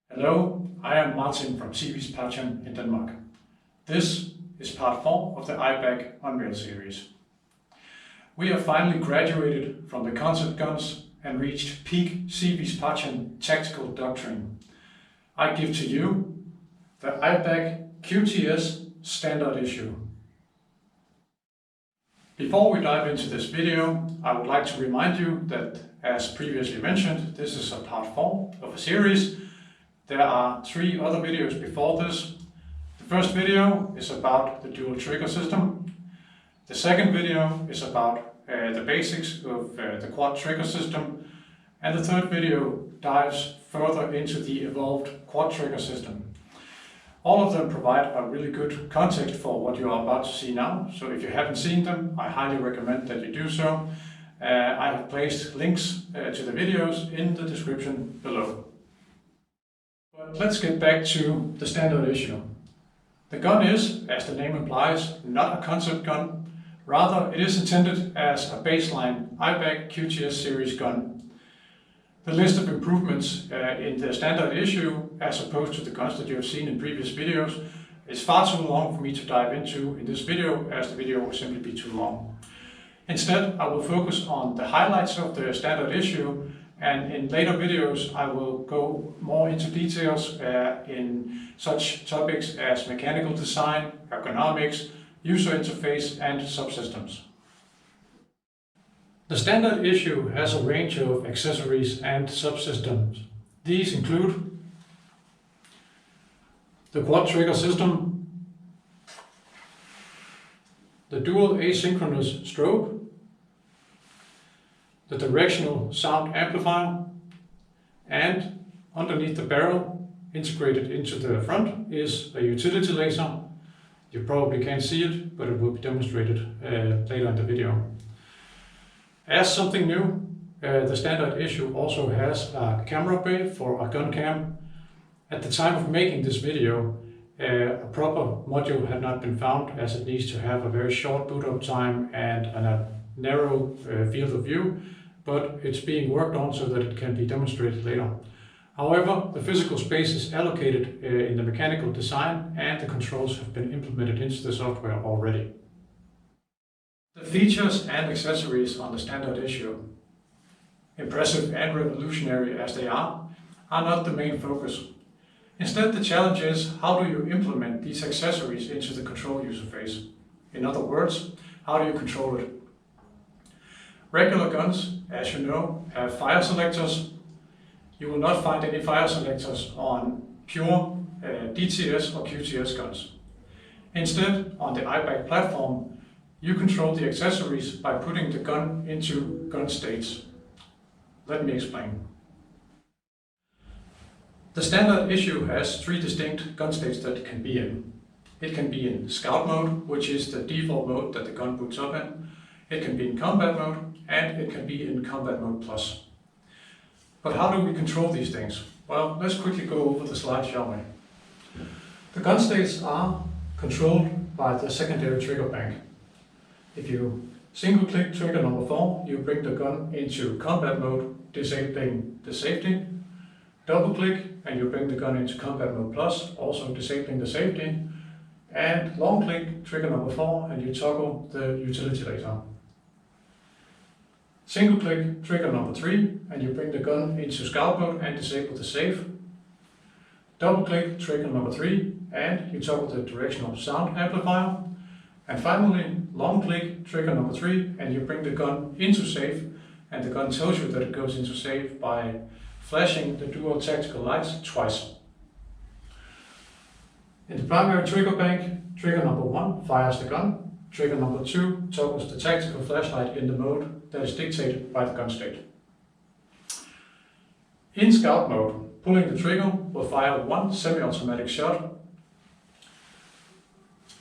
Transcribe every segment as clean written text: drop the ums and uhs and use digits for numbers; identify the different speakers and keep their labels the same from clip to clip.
Speaker 1: Hello, I am Martin from Vis Pacem in Denmark. This is part 4 of the IBaC Unveil series. We have finally graduated from the concept guns and reached peak Vis Pacem tactical doctrine. I give to you the IBaC QTS standard issue. Before we dive into this video, I would like to remind you that, as previously mentioned, this is a part 4 of a series. There are 3 other videos before this. The first video is about the dual trigger system. The second video is about the basics of the quad trigger system. And the third video dives further into the evolved quad trigger system. All of them provide a really good context for what you are about to see now. So if you haven't seen them, I highly recommend that you do so. I have placed links to the videos in the description below. But let's get back to the standard issue. The gun is, as the name implies, not a concept gun. Rather, it is intended as a baseline IBaC QTS series gun. The list of improvements in the standard issue, as opposed to the guns that you have seen in previous videos, is far too long for me to dive into in this video, as the video will simply be too long. Instead, I will focus on the highlights of the standard issue, and in later videos I will go more into details in such topics as mechanical design, ergonomics, user interface and subsystems. The standard issue has a range of accessories and subsystems. These include the quad trigger system, the dual asynchronous strobe, the Directional Sound Amplifier, and underneath the barrel, integrated into the front, is a utility laser. You probably can't see it, but it will be demonstrated later in the video. As something new, the standard issue also has a camera bay for a gun cam. At the time of making this video, a proper module had not been found, as it needs to have a very short boot up time and a narrow field of view, but it's being worked on so that it can be demonstrated later. However, the physical space is allocated in the mechanical design, and the controls have been implemented into the software already. The features and accessories on the standard issue, impressive and revolutionary as they are not the main focus. Instead, the challenge is, how do you implement these accessories into the control user phase? In other words, how do you control it? Regular guns, as you know, have fire selectors. You will not find any fire selectors on pure DTS or QTS guns. Instead, on the IBaC platform, you control the accessories by putting the gun into gun states. Let me explain. The standard issue has 3 distinct gun states that it can be in. It can be in scout mode, which is the default mode that the gun boots up in. It can be in combat mode, and it can be in combat mode plus. But how do we control these things? Well, let's quickly go over the slide, shall we? The gun states are controlled by the secondary trigger bank. If you single-click trigger number 4, you bring the gun into combat mode, disabling the safety. Double-click and you bring the gun into combat mode plus, also disabling the safety. And long-click trigger number 4 and you toggle the utility laser. Single-click trigger number 3 and you bring the gun into scout mode and disable the safe. Double-click trigger number 3 and you toggle the Directional Sound Amplifier. And finally, long-click trigger number 3 and you bring the gun into safe, and the gun tells you that it goes into safe by flashing the dual tactical lights twice. In the primary trigger bank, trigger number 1 fires the gun, trigger number 2 toggles the tactical flashlight in the mode that is dictated by the gun state. In scout mode, pulling the trigger will fire 1 semi-automatic shot.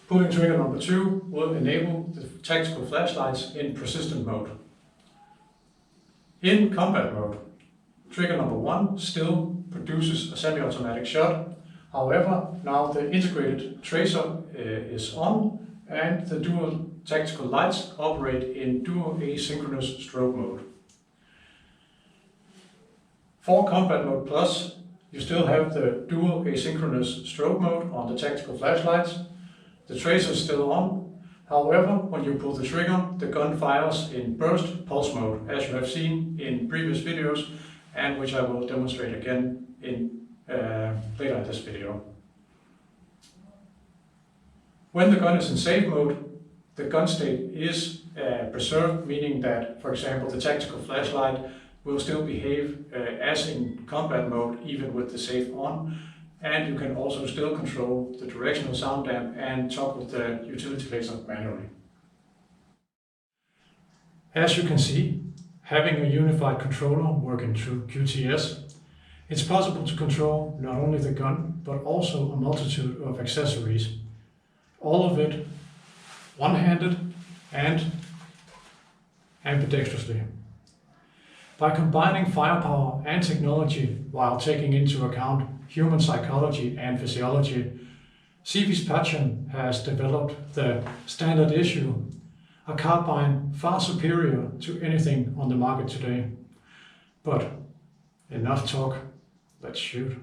Speaker 1: Pulling trigger number 2 will enable the tactical flashlights in persistent mode. In combat mode, trigger number 1 still produces a semi-automatic shot. However, now the integrated tracer is on and the dual tactical lights operate in dual asynchronous strobe mode. For combat mode plus, You still have the dual asynchronous strobe mode on the tactical flashlights. The tracer is still on. However, when you pull the trigger, the gun fires in burst pulse mode, as you have seen in previous videos, and which I will demonstrate again in later in this video. When the gun is in safe mode, the gun state is preserved, meaning that, for example, the tactical flashlight will still behave as in combat mode, even with the safe on, and you can also still control the directional sound amp and toggle the utility laser manually. As you can see, having a unified controller working through QTS, it's possible to control not only the gun, but also a multitude of accessories. All of it one-handed and ambidextrously. By combining firepower and technology while taking into account human psychology and physiology, Vis Pacem has developed the standard issue, a carbine far superior to anything on the market today. But enough talk, let's shoot.